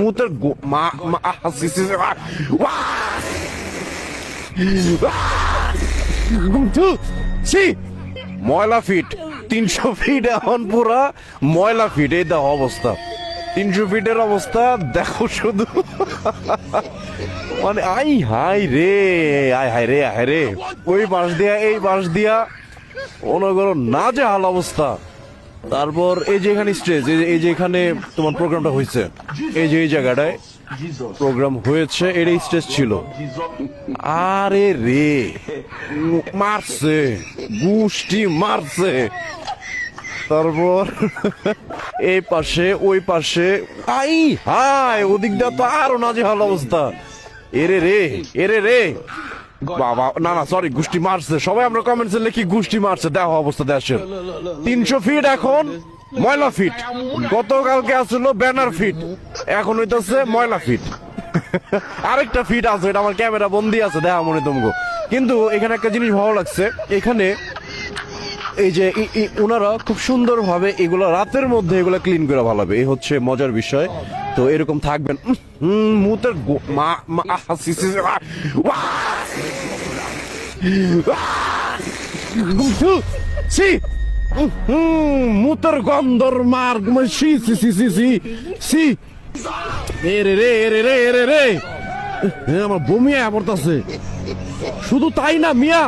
মুতের ময়লা fit 300 fit এখন পুরা ময়লা ফিট। এই দেখো অবস্থা, 300 ফিটের অবস্থা দেখো শুধু। মানে আই হাই রে, আয় হাই রে, হায় রে, ওই পাশ দিয়া এই পাশ দিয়া মনে করো না যে হাল অবস্থা। তারপর এই যে এখানে স্টেজ, এই যে এখানে তোমার প্রোগ্রামটা হয়েছে, এই যে এই জায়গাটায় প্রোগ্রাম হয়েছে, এটাই স্টেজ ছিল। আরে রে মারছে, গুষ্টি মারছে। তারপর এই পাশে ওই পাশে আই হাই, ওদিক দিয়ে তো আরো নাজেহাল অবস্থা। এরে রে, এরে রে বাবা, না না সরি, গুষ্টি মারছে। সবাই আমরা কমেন্টসে লিখি গুষ্টি মারছে। দেখো অবস্থা দেশের, 300 ফিট এখন ময়লা ফিট। গতকালকে আসলো ব্যানার ফিট, এখন হইতেছে ময়লা ফিট। আরেকটা ফিট আছে, এটা আমার ক্যামেরা বন্দি আছে, দেখা মনে তোমাকে। কিন্তু এখানে একটা জিনিস ভালো লাগছে, এখানে এই যে ওনারা খুব সুন্দর ভাবে এগুলো রাতের মধ্যে এগুলো ক্লিন করে ভালাবে, এই হচ্ছে মজার বিষয়। তো এরকম থাকবেন। মুতের মুতের গন্ধর মার সি সি সি সি সি সি। এরে রে, এরে রে, এরে রে, আমার বমি পড়তাছে। শুধু তাই না মিয়া,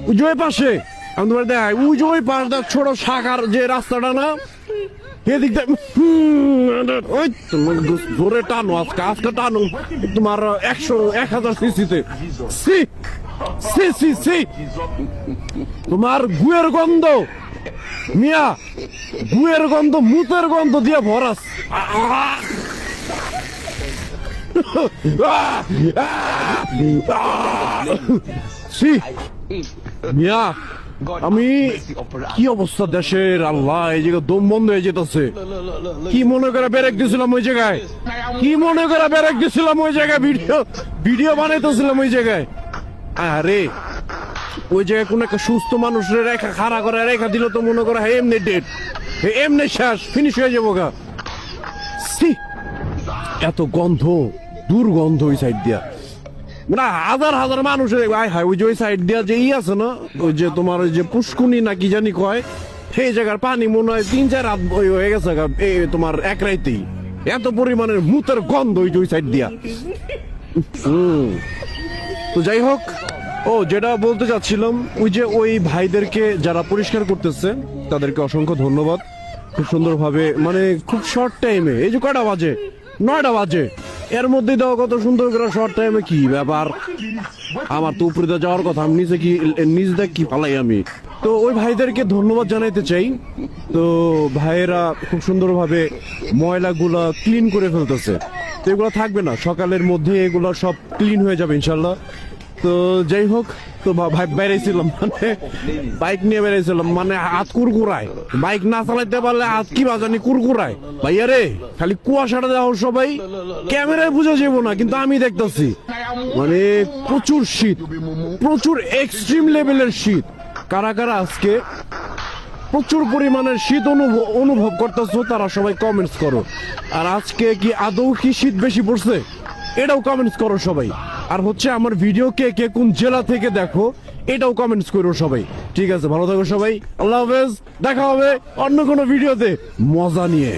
ওই যে পাশে আমি তোমার দেখ, ওই যে ওই পাশটা ছোট শাখার যে রাস্তাটা না, এদিকটা ওই জোরে টানো, আজকে আজকে টানো তোমার 100-1000 সিসিতে। সি সি সি সি, তোমার গুয়ের গন্ধ মিয়া, গুয়ের গন্ধ, মুতের গন্ধ দিয়ে ভরাস। সি মিয়া, আমি কি অবস্থা দেশের, আল্লাহ, এই জায়গায় দম বন্ধ হয়ে যেতেছে। কি মনে করে ব্রেক দিছিলাম ওই জায়গায়, কি মনে করে ব্রেক দিছিলাম ওই জায়গায়, ভিডিও বানাইতেছিলাম ওই জায়গায়। আরে ওই জায়গায় কোন একটা সুস্থ মানুষের রেখা খাড়া করে রেখা দিল তো মনে করে এমনি ডেট, এমনি শেষ, ফিনিশ হয়ে যাবো গা। এত গন্ধ, দুর্গন্ধ ওই সাইড দিয়া, না হাজার হাজার মানুষের ওই যে ওই সাইড দিয়া যে আছে না, ওই যে তোমার ওই যে পুষ্কুনি না কি জানি কয়, সেই জায়গার পানি মনে হয় 3-4 রাত হয়ে গেছে তোমার এক রাইতেই। এত পরিমাণের মুতের গন্ধ ওই যে ওই সাইড দিয়া। তো যাই হোক, ও যেটা বলতে চাচ্ছিলাম, ওই যে ওই ভাইদেরকে যারা পরিষ্কার করতেছে তাদেরকে অসংখ্য ধন্যবাদ। খুব সুন্দরভাবে, মানে খুব শর্ট টাইমে, এই যে কয়টা বাজে, 9টা বাজে, এর মধ্যে দাও কত সুন্দর করে শর্ট টাইমে। কি ব্যাপার, আমার তো উপরে যাওয়ার কথা, আমি নিচে কি নিচ দেখ কি পালাই আমি। তো ওই ভাইদেরকে ধন্যবাদ জানাইতে চাই। তো ভাইয়েরা খুব সুন্দরভাবে ময়লাগুলা ক্লিন করে ফেলতেছে। তো এগুলো থাকবে না, সকালের মধ্যে এগুলো সব ক্লিন হয়ে যাবে ইনশাল্লাহ। তো যাই হোক, তো ভাই বেড়াইছিলাম, মানে বাইক নিয়ে বেড়াইছিলাম, মানে হাত কুরকুরায়, বাইক না চালাইতে পারলে হাত কি বাজানি কুরকুরায়। ভাইয়া রে, খালি কুয়াশাটা দেখো, সবাই ক্যামেরায় বুঝে যাবো না, কিন্তু আমি দেখতেছি মানে প্রচুর শীত, প্রচুর এক্সট্রিম লেভেলের শীত। কারা কারা আজকে প্রচুর পরিমাণের শীত অনুভব করতেছো তারা সবাই কমেন্টস করো। আর আজকে কি আদৌ কি শীত বেশি পড়ছে, এটাও কমেন্টস করো সবাই। আর হচ্ছে আমার ভিডিও কে কে কোন জেলা থেকে দেখো, এটাও কমেন্টস করো সবাই। ঠিক আছে, ভালো থাকো সবাই, আল্লাহ হাফেজ, দেখা হবে অন্য কোনো ভিডিওতে মজা নিয়ে।